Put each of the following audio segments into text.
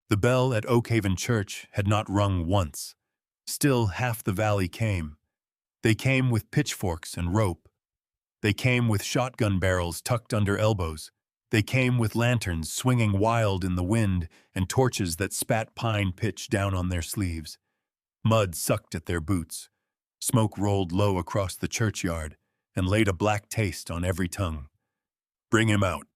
The bell at Oakhaven Church had not rung once. Still half the valley came. They came with pitchforks and rope. They came with shotgun barrels tucked under elbows. They came with lanterns swinging wild in the wind and torches that spat pine pitch down on their sleeves. Mud sucked at their boots. Smoke rolled low across the churchyard and laid a black taste on every tongue. "Bring him out."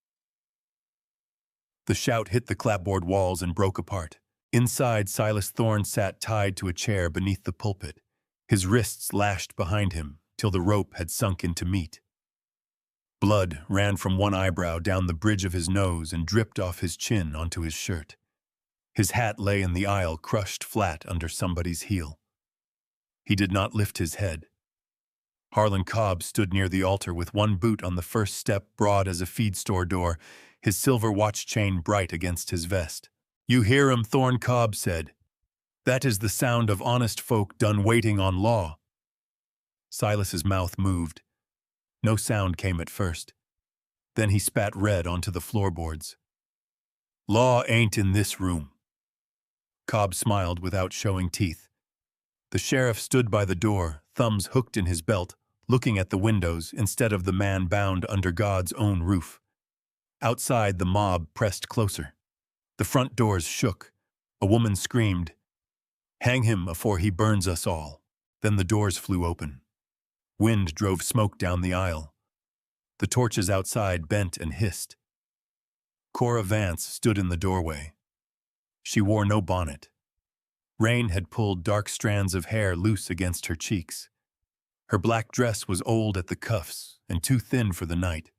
The shout hit the clapboard walls and broke apart. Inside, Silas Thorne sat tied to a chair beneath the pulpit, his wrists lashed behind him till the rope had sunk into meat. Blood ran from one eyebrow down the bridge of his nose and dripped off his chin onto his shirt. His hat lay in the aisle, crushed flat under somebody's heel. He did not lift his head. Harlan Cobb stood near the altar with one boot on the first step, broad as a feed store door, his silver watch chain bright against his vest. "You hear him," Thorne Cobb said. "That is the sound of honest folk done waiting on law." Silas's mouth moved. No sound came at first. Then he spat red onto the floorboards. "Law ain't in this room." Cobb smiled without showing teeth. The sheriff stood by the door, thumbs hooked in his belt, looking at the windows instead of the man bound under God's own roof. Outside, the mob pressed closer. The front doors shook. A woman screamed, "Hang him afore he burns us all." Then the doors flew open. Wind drove smoke down the aisle. The torches outside bent and hissed. Cora Vance stood in the doorway. She wore no bonnet. Rain had pulled dark strands of hair loose against her cheeks. Her black dress was old at the cuffs and too thin for the night.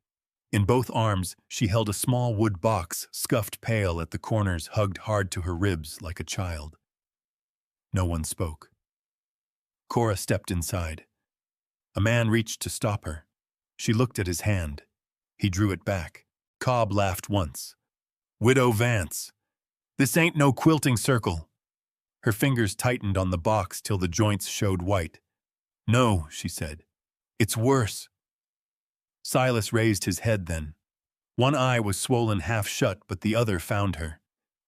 In both arms, she held a small wood box, scuffed pale at the corners, hugged hard to her ribs like a child. No one spoke. Cora stepped inside. A man reached to stop her. She looked at his hand. He drew it back. Cobb laughed once. "Widow Vance, this ain't no quilting circle." Her fingers tightened on the box till the joints showed white. "No," she said. "It's worse." Silas raised his head then. One eye was swollen half shut, but the other found her.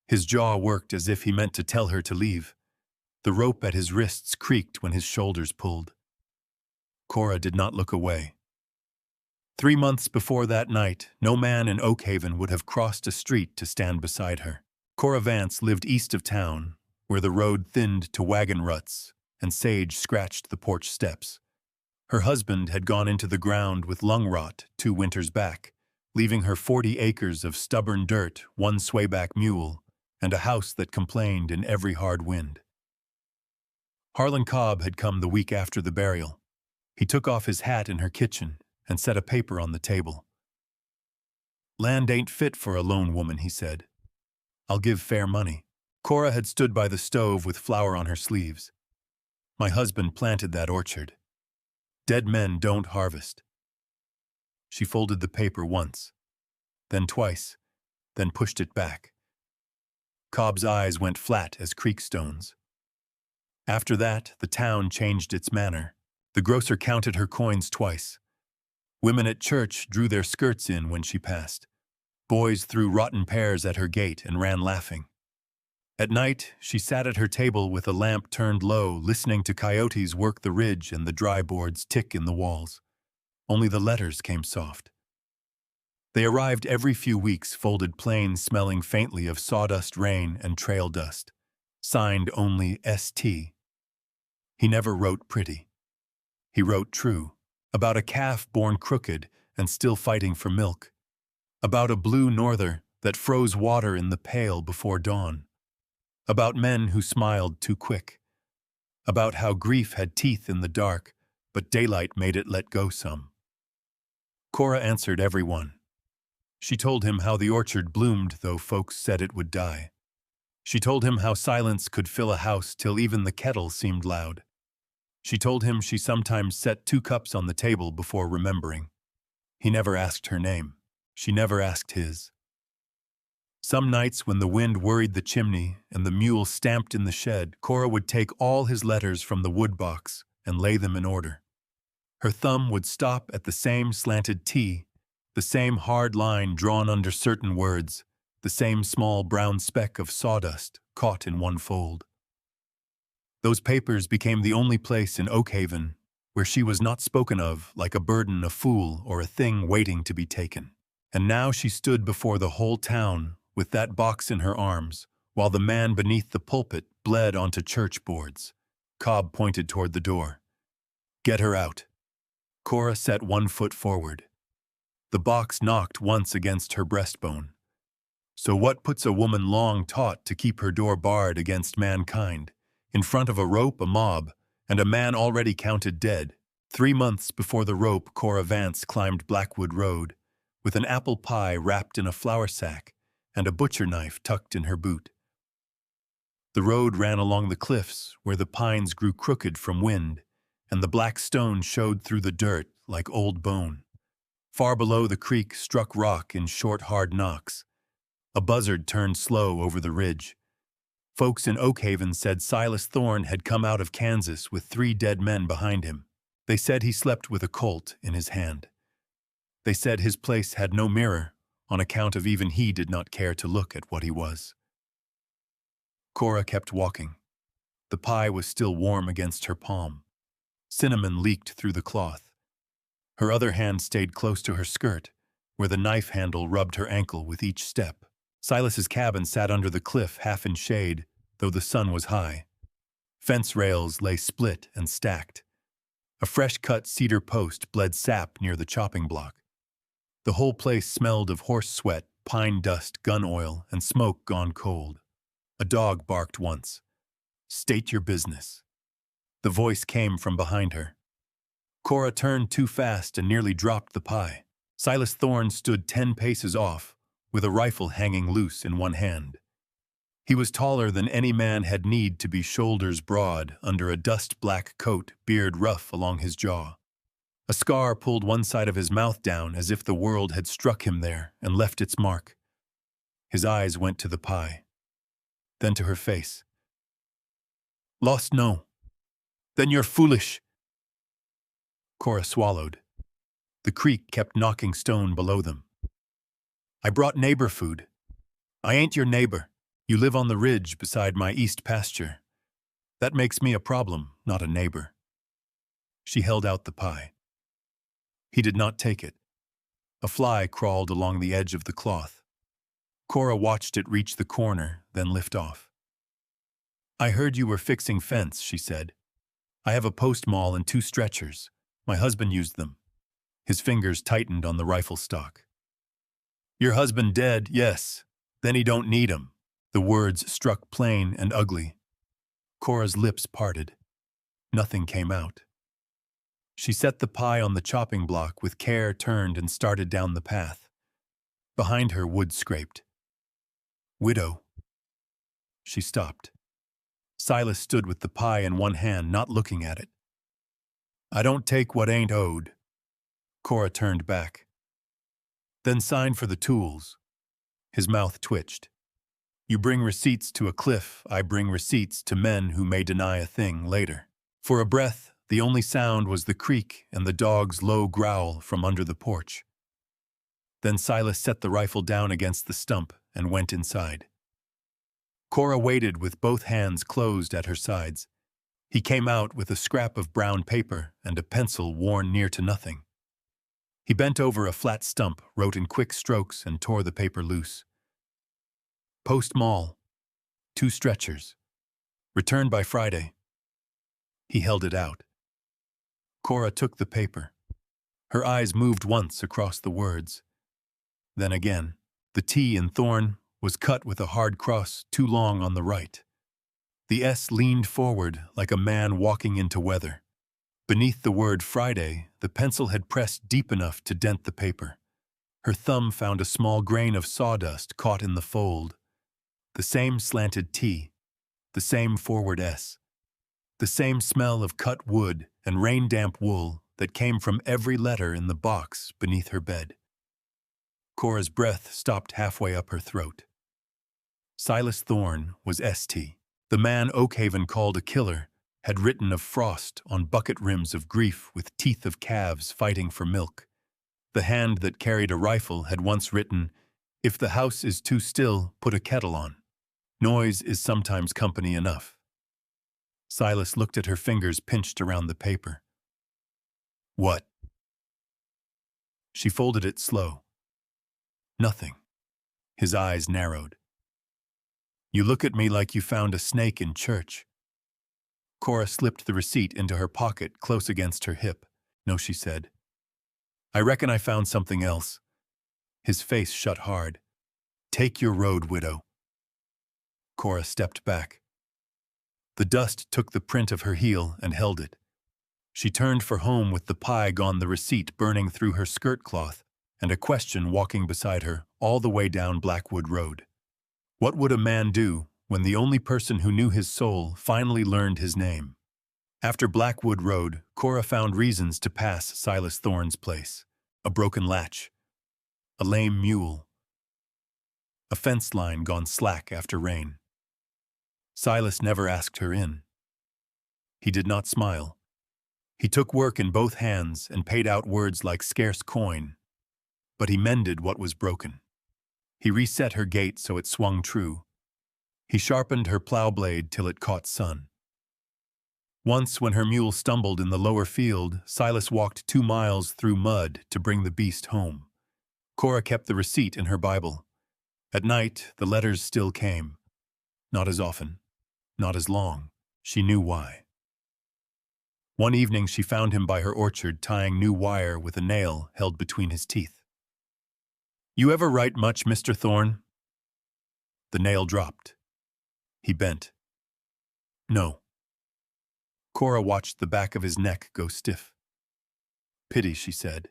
His jaw worked as if he meant to tell her to leave. The rope at his wrists creaked when his shoulders pulled. Cora did not look away. 3 months before that night, no man in Oakhaven would have crossed a street to stand beside her. Cora Vance lived east of town, where the road thinned to wagon ruts and sage scratched the porch steps. Her husband had gone into the ground with lung rot 2 winters back, leaving her 40 acres of stubborn dirt, 1 swayback mule, and a house that complained in every hard wind. Harlan Cobb had come the week after the burial. He took off his hat in her kitchen and set a paper on the table. "Land ain't fit for a lone woman," he said. "I'll give fair money." Cora had stood by the stove with flour on her sleeves. "My husband planted that orchard. Dead men don't harvest." She folded the paper once, then twice, then pushed it back. Cobb's eyes went flat as creek stones. After that, the town changed its manner. The grocer counted her coins twice. Women at church drew their skirts in when she passed. Boys threw rotten pears at her gate and ran laughing. At night, she sat at her table with a lamp turned low, listening to coyotes work the ridge and the dry boards tick in the walls. Only the letters came soft. They arrived every few weeks, folded plain, smelling faintly of sawdust, rain, and trail dust. Signed only S.T. He never wrote pretty. He wrote true, about a calf born crooked and still fighting for milk, about a blue norther that froze water in the pail before dawn, about men who smiled too quick, about how grief had teeth in the dark, but daylight made it let go some. Cora answered every one. She told him how the orchard bloomed though folks said it would die. She told him how silence could fill a house till even the kettle seemed loud. She told him she sometimes set 2 cups on the table before remembering. He never asked her name. She never asked his. Some nights when the wind worried the chimney and the mule stamped in the shed, Cora would take all his letters from the wood box and lay them in order. Her thumb would stop at the same slanted T, the same hard line drawn under certain words, the same small brown speck of sawdust caught in one fold. Those papers became the only place in Oakhaven where she was not spoken of like a burden, a fool, or a thing waiting to be taken. And now she stood before the whole town with that box in her arms, while the man beneath the pulpit bled onto church boards. Cobb pointed toward the door. "Get her out." Cora set one foot forward. The box knocked once against her breastbone. So what puts a woman long taught to keep her door barred against mankind, in front of a rope, a mob, and a man already counted dead? 3 months before the rope, Cora Vance climbed Blackwood Road, with an apple pie wrapped in a flour sack and a butcher knife tucked in her boot. The road ran along the cliffs where the pines grew crooked from wind, and the black stone showed through the dirt like old bone. Far below, the creek struck rock in short, hard knocks. A buzzard turned slow over the ridge. Folks in Oakhaven said Silas Thorne had come out of Kansas with 3 dead men behind him. They said he slept with a Colt in his hand. They said his place had no mirror, on account of even he did not care to look at what he was. Cora kept walking. The pie was still warm against her palm. Cinnamon leaked through the cloth. Her other hand stayed close to her skirt, where the knife handle rubbed her ankle with each step. Silas's cabin sat under the cliff, half in shade, though the sun was high. Fence rails lay split and stacked. A fresh-cut cedar post bled sap near the chopping block. The whole place smelled of horse sweat, pine dust, gun oil, and smoke gone cold. A dog barked once. "State your business." The voice came from behind her. Cora turned too fast and nearly dropped the pie. Silas Thorne stood 10 paces off, with a rifle hanging loose in one hand. He was taller than any man had need to be, shoulders broad, under a dust-black coat, beard rough along his jaw. A scar pulled one side of his mouth down as if the world had struck him there and left its mark. His eyes went to the pie, then to her face. "Lost, no. Then you're foolish." Cora swallowed. The creek kept knocking stone below them. "I brought neighbor food. I ain't your neighbor. You live on the ridge beside my east pasture. That makes me a problem, not a neighbor." She held out the pie. He did not take it. A fly crawled along the edge of the cloth. Cora watched it reach the corner, then lift off. "I heard you were fixing fence," she said. "I have a post maul and 2 stretchers. My husband used them." His fingers tightened on the rifle stock. "Your husband dead, yes. Then he don't need 'em." The words struck plain and ugly. Cora's lips parted. Nothing came out. She set the pie on the chopping block with care, turned and started down the path. Behind her, wood scraped. "Widow." She stopped. Silas stood with the pie in one hand, not looking at it. "I don't take what ain't owed." Cora turned back. "Then sign for the tools." His mouth twitched. "You bring receipts to a cliff, I bring receipts to men who may deny a thing later." For a breath, the only sound was the creak and the dog's low growl from under the porch. Then Silas set the rifle down against the stump and went inside. Cora waited with both hands closed at her sides. He came out with a scrap of brown paper and a pencil worn near to nothing. He bent over a flat stump, wrote in quick strokes, and tore the paper loose. "Post Mall. 2 stretchers. Return by Friday." He held it out. Cora took the paper. Her eyes moved once across the words. Then again. The T in Thorn was cut with a hard cross too long on the right. The S leaned forward like a man walking into weather. Beneath the word Friday, the pencil had pressed deep enough to dent the paper. Her thumb found a small grain of sawdust caught in the fold. The same slanted T, the same forward S, the same smell of cut wood and rain-damp wool that came from every letter in the box beneath her bed. Cora's breath stopped halfway up her throat. Silas Thorne was St. The man Oakhaven called a killer had written of frost on bucket rims of grief with teeth of calves fighting for milk. The hand that carried a rifle had once written, If the house is too still, put a kettle on. Noise is sometimes company enough. Silas looked at her fingers pinched around the paper. What? She folded it slow. Nothing. His eyes narrowed. You look at me like you found a snake in church. Cora slipped the receipt into her pocket close against her hip. No, she said. I reckon I found something else. His face shut hard. Take your road, widow. Cora stepped back. The dust took the print of her heel and held it. She turned for home with the pie gone, the receipt burning through her skirt cloth, and a question walking beside her all the way down Blackwood Road. What would a man do when the only person who knew his soul finally learned his name? After Blackwood Road, Cora found reasons to pass Silas Thorne's place. A broken latch, a lame mule, a fence line gone slack after rain. Silas never asked her in. He did not smile. He took work in both hands and paid out words like scarce coin, but he mended what was broken. He reset her gait so it swung true. He sharpened her plow blade till it caught sun. Once, when her mule stumbled in the lower field, Silas walked 2 miles through mud to bring the beast home. Cora kept the receipt in her Bible. At night, the letters still came. Not as often, not as long. She knew why. One evening she found him by her orchard tying new wire with a nail held between his teeth. You ever write much, Mr. Thorne? The nail dropped. He bent. No. Cora watched the back of his neck go stiff. Pity, she said.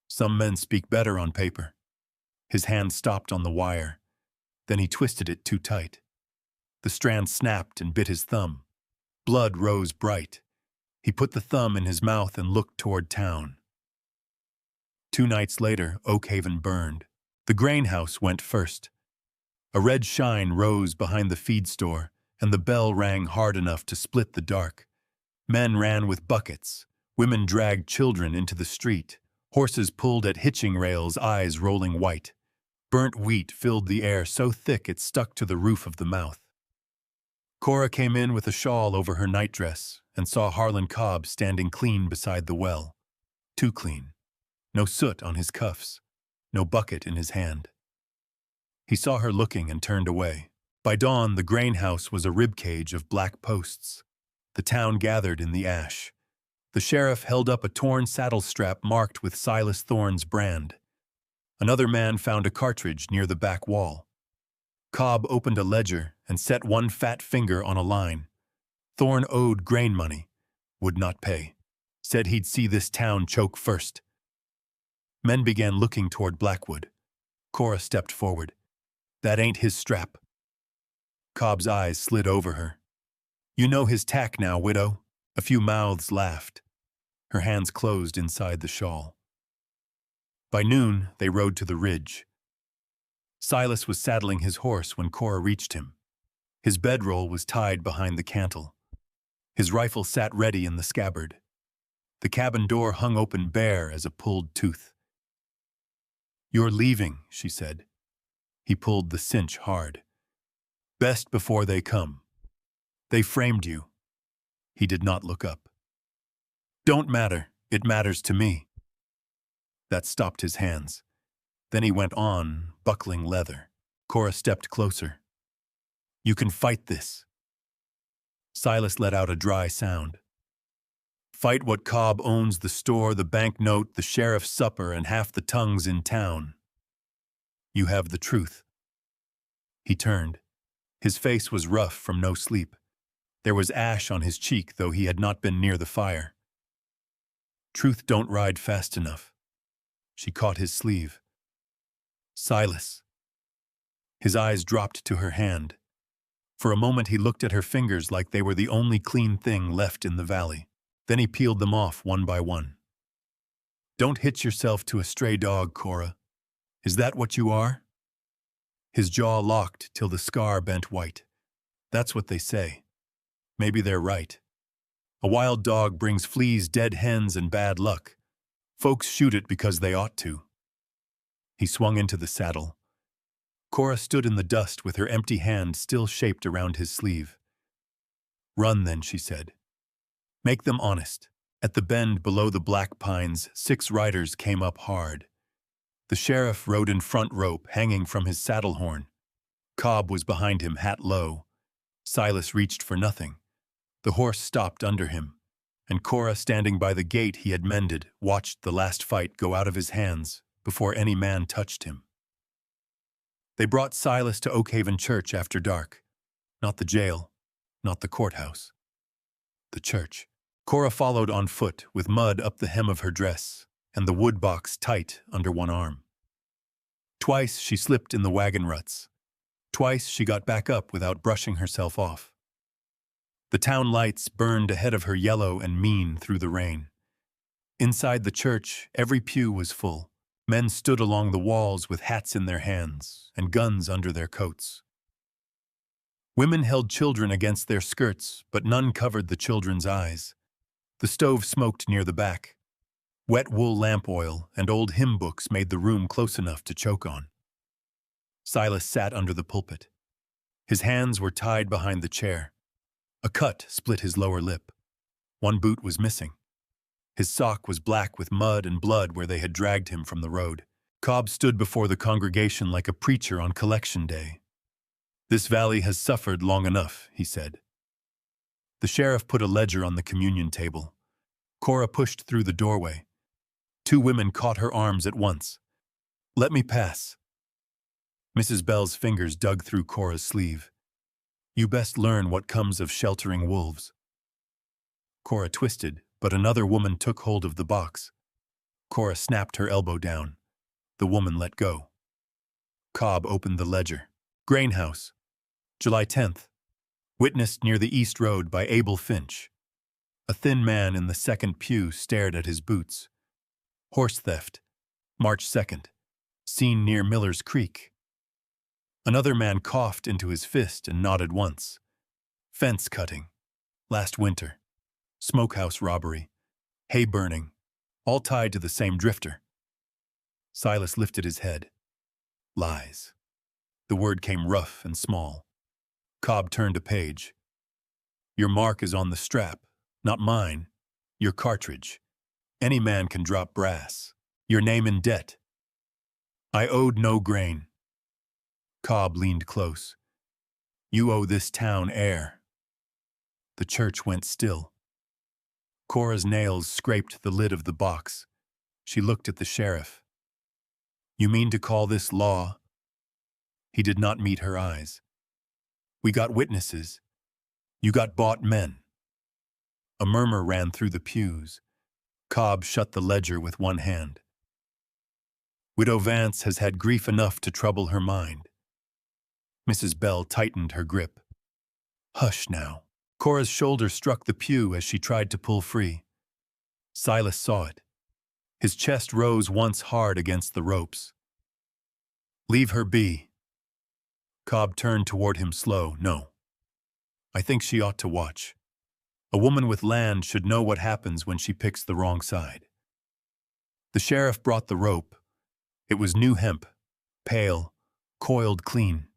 Some men speak better on paper. His hand stopped on the wire. Then he twisted it too tight. The strand snapped and bit his thumb. Blood rose bright. He put the thumb in his mouth and looked toward town. 2 nights later, Oakhaven burned. The grain house went first. A red shine rose behind the feed store, and the bell rang hard enough to split the dark. Men ran with buckets. Women dragged children into the street. Horses pulled at hitching rails, eyes rolling white. Burnt wheat filled the air so thick it stuck to the roof of the mouth. Cora came in with a shawl over her nightdress and saw Harlan Cobb standing clean beside the well. Too clean. No soot on his cuffs. No bucket in his hand. He saw her looking and turned away. By dawn, the grain house was a ribcage of black posts. The town gathered in the ash. The sheriff held up a torn saddle strap marked with Silas Thorne's brand. Another man found a cartridge near the back wall. Cobb opened a ledger and set one fat finger on a line. Thorne owed grain money, would not pay. Said he'd see this town choke first. Men began looking toward Blackwood. Cora stepped forward. That ain't his strap. Cobb's eyes slid over her. You know his tack now, widow. A few mouths laughed. Her hands closed inside the shawl. By noon, they rode to the ridge. Silas was saddling his horse when Cora reached him. His bedroll was tied behind the cantle. His rifle sat ready in the scabbard. The cabin door hung open bare as a pulled tooth. You're leaving, she said. He pulled the cinch hard. Best before they come. They framed you. He did not look up. Don't matter, it matters to me. That stopped his hands. Then he went on, buckling leather. Cora stepped closer. You can fight this. Silas let out a dry sound. Fight what Cobb owns the store, the banknote, the sheriff's supper, and half the tongues in town. You have the truth. He turned. His face was rough from no sleep. There was ash on his cheek, though he had not been near the fire. Truth don't ride fast enough. She caught his sleeve. Silas. His eyes dropped to her hand. For a moment he looked at her fingers like they were the only clean thing left in the valley. Then he peeled them off one by one. Don't hitch yourself to a stray dog, Cora. Is that what you are? His jaw locked till the scar bent white. That's what they say. Maybe they're right. A wild dog brings fleas, dead hens, and bad luck. Folks shoot it because they ought to. He swung into the saddle. Cora stood in the dust with her empty hand still shaped around his sleeve. "Run then," she said. "Make them honest." At the bend below the black pines, 6 riders came up hard. The sheriff rode in front, rope hanging from his saddle horn. Cobb was behind him, hat low. Silas reached for nothing. The horse stopped under him, and Cora, standing by the gate he had mended, watched the last fight go out of his hands before any man touched him. They brought Silas to Oakhaven Church after dark. Not the jail, not the courthouse. The church. Cora followed on foot, with mud up the hem of her dress and the wood box tight under one arm. Twice she slipped in the wagon ruts. Twice she got back up without brushing herself off. The town lights burned ahead of her, yellow and mean through the rain. Inside the church, every pew was full. Men stood along the walls with hats in their hands and guns under their coats. Women held children against their skirts, but none covered the children's eyes. The stove smoked near the back. Wet wool lamp oil and old hymn books made the room close enough to choke on. Silas sat under the pulpit. His hands were tied behind the chair. A cut split his lower lip. One boot was missing. His sock was black with mud and blood where they had dragged him from the road. Cobb stood before the congregation like a preacher on collection day. "This valley has suffered long enough," he said. The sheriff put a ledger on the communion table. Cora pushed through the doorway. 2 women caught her arms at once. "Let me pass." Mrs. Bell's fingers dug through Cora's sleeve. "You best learn what comes of sheltering wolves." Cora twisted, but another woman took hold of the box. Cora snapped her elbow down. The woman let go. Cobb opened the ledger. "Grain House, July 10th. Witnessed near the East Road by Abel Finch. A thin man in the second pew stared at his boots. Horse theft, March 2nd. Seen near Miller's Creek. Another man coughed into his fist and nodded once. Fence cutting, last winter. Smokehouse robbery, hay burning, all tied to the same drifter." Silas lifted his head. "Lies." The word came rough and small. Cobb turned a page. "Your mark is on the strap, not mine. Your cartridge. Any man can drop brass. Your name in debt. I owed no grain." Cobb leaned close. "You owe this town air." The church went still. Cora's nails scraped the lid of the box. She looked at the sheriff. "You mean to call this law?" He did not meet her eyes. "We got witnesses. You got bought men." A murmur ran through the pews. Cobb shut the ledger with one hand. "Widow Vance has had grief enough to trouble her mind." Mrs. Bell tightened her grip. "Hush now." Cora's shoulder struck the pew as she tried to pull free. Silas saw it. His chest rose once hard against the ropes. "Leave her be." Cobb turned toward him slow. "No. I think she ought to watch. A woman with land should know what happens when she picks the wrong side." The sheriff brought the rope. It was new hemp, pale, coiled clean.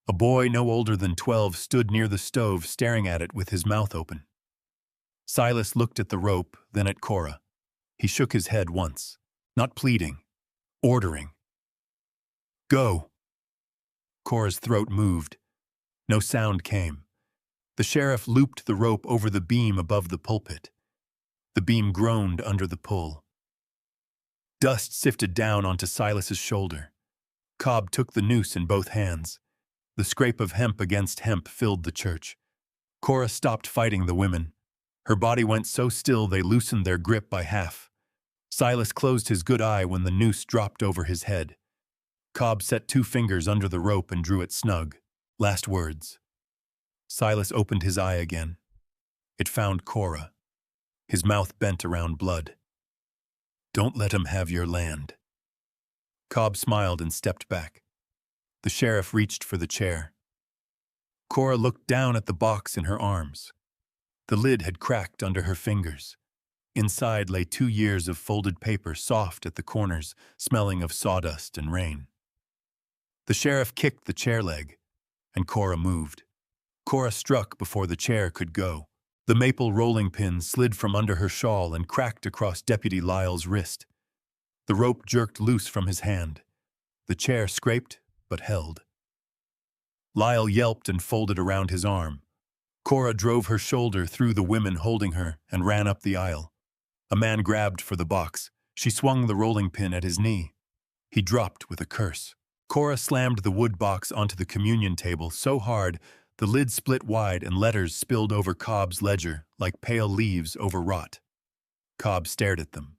A boy no older than 12 stood near the stove staring at it with his mouth open. Silas looked at the rope, then at Cora. He shook his head once, not pleading, ordering. "Go." Cora's throat moved. No sound came. The sheriff looped the rope over the beam above the pulpit. The beam groaned under the pull. Dust sifted down onto Silas's shoulder. Cobb took the noose in both hands. The scrape of hemp against hemp filled the church. Cora stopped fighting the women. Her body went so still they loosened their grip by half. Silas closed his good eye when the noose dropped over his head. Cobb set 2 fingers under the rope and drew it snug. Last words. Silas opened his eye again. It found Cora. His mouth bent around blood. "Don't let him have your land." Cobb smiled and stepped back. The sheriff reached for the chair. Cora looked down at the box in her arms. The lid had cracked under her fingers. Inside lay 2 years of folded paper, soft at the corners, smelling of sawdust and rain. The sheriff kicked the chair leg, and Cora moved. Cora struck before the chair could go. The maple rolling pin slid from under her shawl and cracked across Deputy Lyle's wrist. The rope jerked loose from his hand. The chair scraped, but held. Lyle yelped and folded around his arm. Cora drove her shoulder through the women holding her and ran up the aisle. A man grabbed for the box. She swung the rolling pin at his knee. He dropped with a curse. Cora slammed the wood box onto the communion table so hard the lid split wide and letters spilled over Cobb's ledger like pale leaves over rot. Cobb stared at them.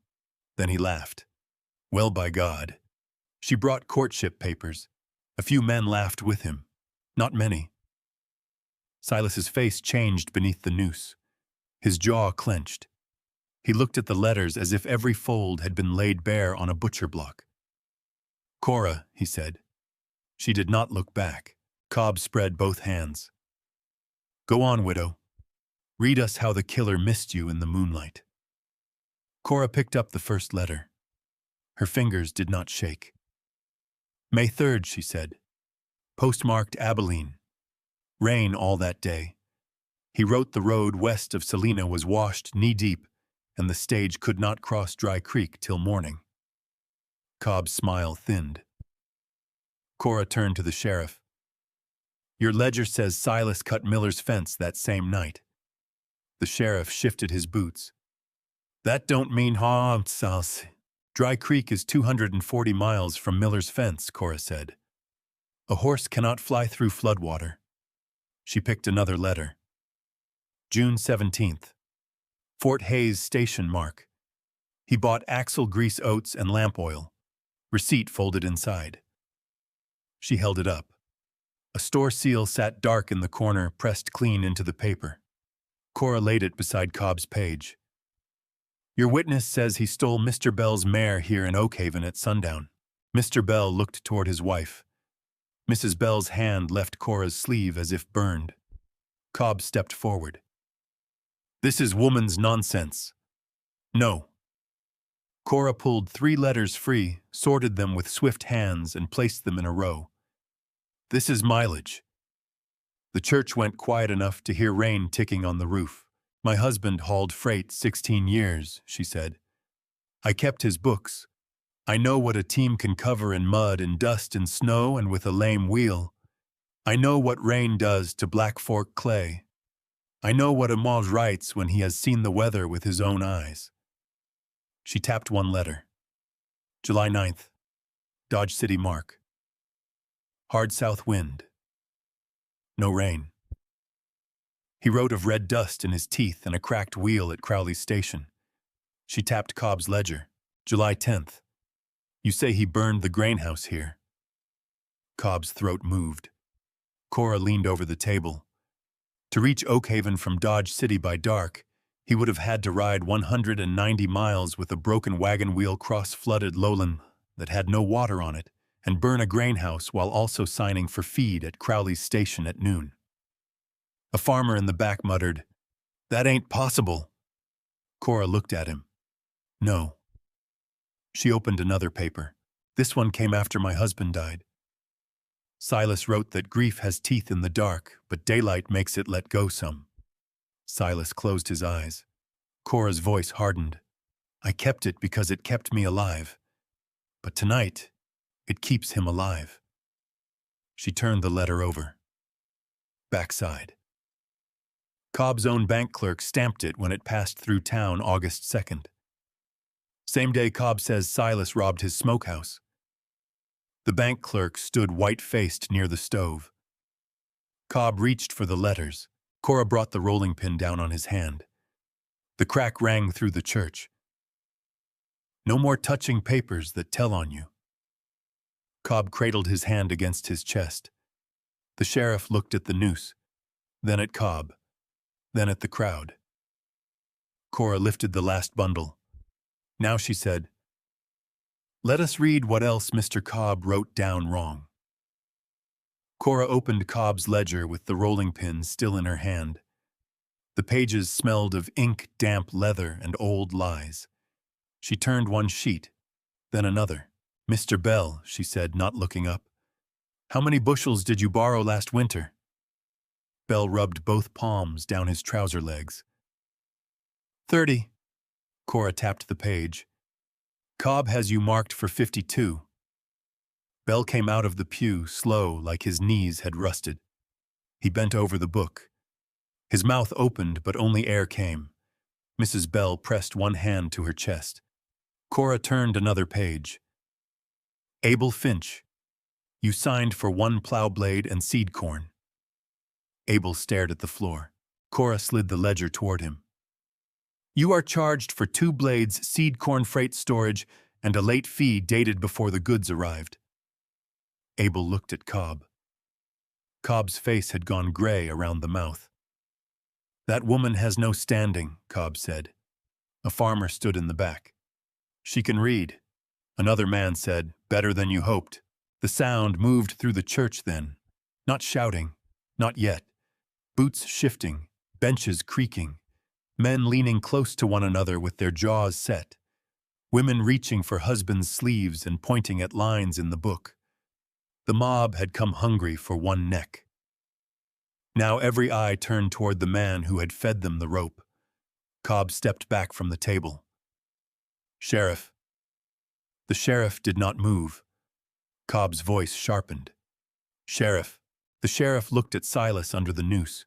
Then he laughed. Well, by God. She brought courtship papers. A few men laughed with him. Not many. Silas's face changed beneath the noose. His jaw clenched. He looked at the letters as if every fold had been laid bare on a butcher block. Cora, he said. She did not look back. Cobb spread both hands. Go on, widow. Read us how the killer missed you in the moonlight. Cora picked up the first letter. Her fingers did not shake. May 3rd, she said. Postmarked Abilene. Rain all that day. He wrote the road west of Salina was washed knee-deep, and the stage could not cross Dry Creek till morning. Cobb's smile thinned. Cora turned to the sheriff. Your ledger says Silas cut Miller's fence that same night. The sheriff shifted his boots. That don't mean Silas. Dry Creek is 240 miles from Miller's fence, Cora said. A horse cannot fly through floodwater. She picked another letter. June 17th. Fort Hayes Station mark. He bought axle grease oats and lamp oil. Receipt folded inside. She held it up. A store seal sat dark in the corner, pressed clean into the paper. Cora laid it beside Cobb's page. Your witness says he stole Mr. Bell's mare here in Oakhaven at sundown. Mr. Bell looked toward his wife. Mrs. Bell's hand left Cora's sleeve as if burned. Cobb stepped forward. This is woman's nonsense. No. Cora pulled 3 letters free, sorted them with swift hands, and placed them in a row. This is mileage. The church went quiet enough to hear rain ticking on the roof. My husband hauled freight 16 years, she said. I kept his books. I know what a team can cover in mud and dust and snow and with a lame wheel. I know what rain does to Black Fork clay. I know what a Maj writes when he has seen the weather with his own eyes. She tapped one letter. July 9th. Dodge City mark. Hard south wind. No rain. He wrote of red dust in his teeth and a cracked wheel at Crowley's station. She tapped Cobb's ledger. July 10th. You say he burned the grain house here. Cobb's throat moved. Cora leaned over the table. To reach Oakhaven from Dodge City by dark, he would have had to ride 190 miles with a broken wagon wheel cross-flooded lowland that had no water on it, and burn a grain house while also signing for feed at Crowley's station at noon. A farmer in the back muttered, That ain't possible. Cora looked at him. No. She opened another paper. This one came after my husband died. Silas wrote that grief has teeth in the dark, but daylight makes it let go some. Silas closed his eyes. Cora's voice hardened. I kept it because it kept me alive. But tonight, it keeps him alive. She turned the letter over. Backside. Cobb's own bank clerk stamped it when it passed through town August 2nd. Same day Cobb says Silas robbed his smokehouse. The bank clerk stood white-faced near the stove. Cobb reached for the letters. Cora brought the rolling pin down on his hand. The crack rang through the church. No more touching papers that tell on you. Cobb cradled his hand against his chest. The sheriff looked at the noose, then at Cobb, then at the crowd. Cora lifted the last bundle. Now she said, Let us read what else Mr. Cobb wrote down wrong. Cora opened Cobb's ledger with the rolling pin still in her hand. The pages smelled of ink, damp leather, and old lies. She turned one sheet, then another. "Mr. Bell," she said, not looking up, "how many bushels did you borrow last winter?" Bell rubbed both palms down his trouser legs. 30. Cora tapped the page. "Cobb has you marked for 52. Bell came out of the pew, slow, like his knees had rusted. He bent over the book. His mouth opened, but only air came. Mrs. Bell pressed one hand to her chest. Cora turned another page. "Abel Finch, you signed for 1 plow blade and seed corn." Abel stared at the floor. Cora slid the ledger toward him. "You are charged for 2 blades, seed corn freight storage, and a late fee dated before the goods arrived." Abel looked at Cobb. Cobb's face had gone gray around the mouth. "That woman has no standing," Cobb said. A farmer stood in the back. "She can read." Another man said, "Better than you hoped." The sound moved through the church then. Not shouting, not yet. Boots shifting, benches creaking, men leaning close to one another with their jaws set, women reaching for husbands' sleeves and pointing at lines in the book. The mob had come hungry for one neck. Now every eye turned toward the man who had fed them the rope. Cobb stepped back from the table. "Sheriff." The sheriff did not move. Cobb's voice sharpened. "Sheriff." The sheriff looked at Silas under the noose,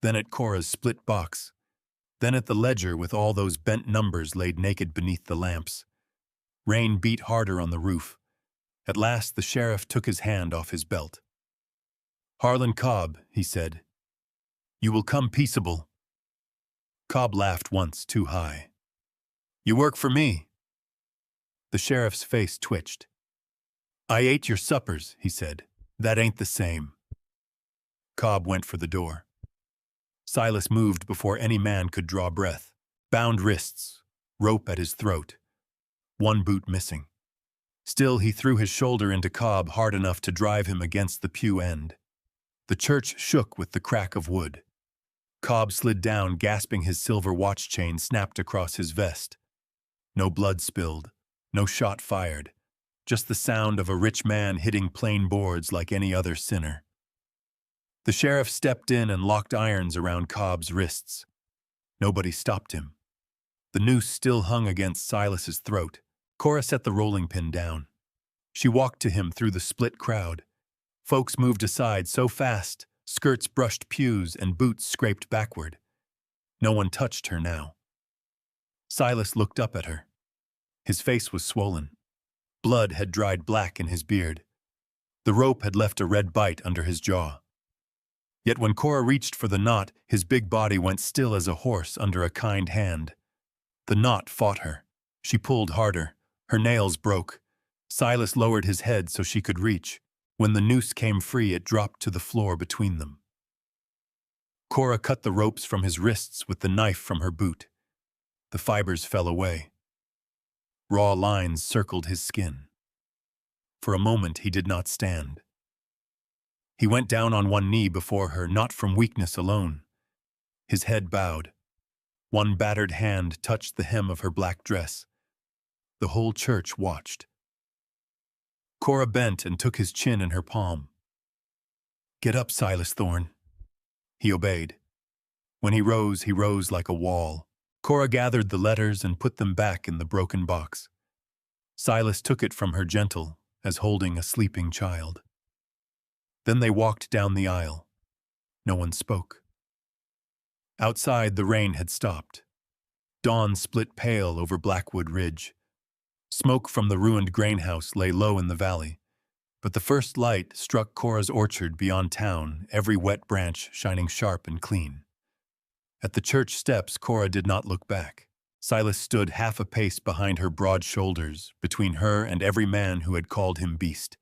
then at Cora's split box, then at the ledger with all those bent numbers laid naked beneath the lamps. Rain beat harder on the roof. At last the sheriff took his hand off his belt. "Harlan Cobb," he said, "you will come peaceable." Cobb laughed once too high. "You work for me." The sheriff's face twitched. "I ate your suppers," he said. "That ain't the same." Cobb went for the door. Silas moved before any man could draw breath. Bound wrists, rope at his throat, one boot missing. Still, he threw his shoulder into Cobb hard enough to drive him against the pew end. The church shook with the crack of wood. Cobb slid down, gasping. His silver watch chain snapped across his vest. No blood spilled, no shot fired, just the sound of a rich man hitting plain boards like any other sinner. The sheriff stepped in and locked irons around Cobb's wrists. Nobody stopped him. The noose still hung against Silas's throat. Cora set the rolling pin down. She walked to him through the split crowd. Folks moved aside so fast, skirts brushed pews and boots scraped backward. No one touched her now. Silas looked up at her. His face was swollen. Blood had dried black in his beard. The rope had left a red bite under his jaw. Yet when Cora reached for the knot, his big body went still as a horse under a kind hand. The knot fought her. She pulled harder. Her nails broke. Silas lowered his head so she could reach. When the noose came free, it dropped to the floor between them. Cora cut the ropes from his wrists with the knife from her boot. The fibers fell away. Raw lines circled his skin. For a moment he did not stand. He went down on one knee before her, not from weakness alone. His head bowed. One battered hand touched the hem of her black dress. The whole church watched. Cora bent and took his chin in her palm. "Get up, Silas Thorne." He obeyed. When he rose like a wall. Cora gathered the letters and put them back in the broken box. Silas took it from her gentle, as holding a sleeping child. Then they walked down the aisle. No one spoke. Outside, the rain had stopped. Dawn split pale over Blackwood Ridge. Smoke from the ruined grain house lay low in the valley, but the first light struck Cora's orchard beyond town, every wet branch shining sharp and clean. At the church steps, Cora did not look back. Silas stood half a pace behind her broad shoulders, between her and every man who had called him beast.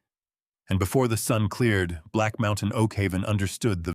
And before the sun cleared, Black Mountain Oakhaven understood the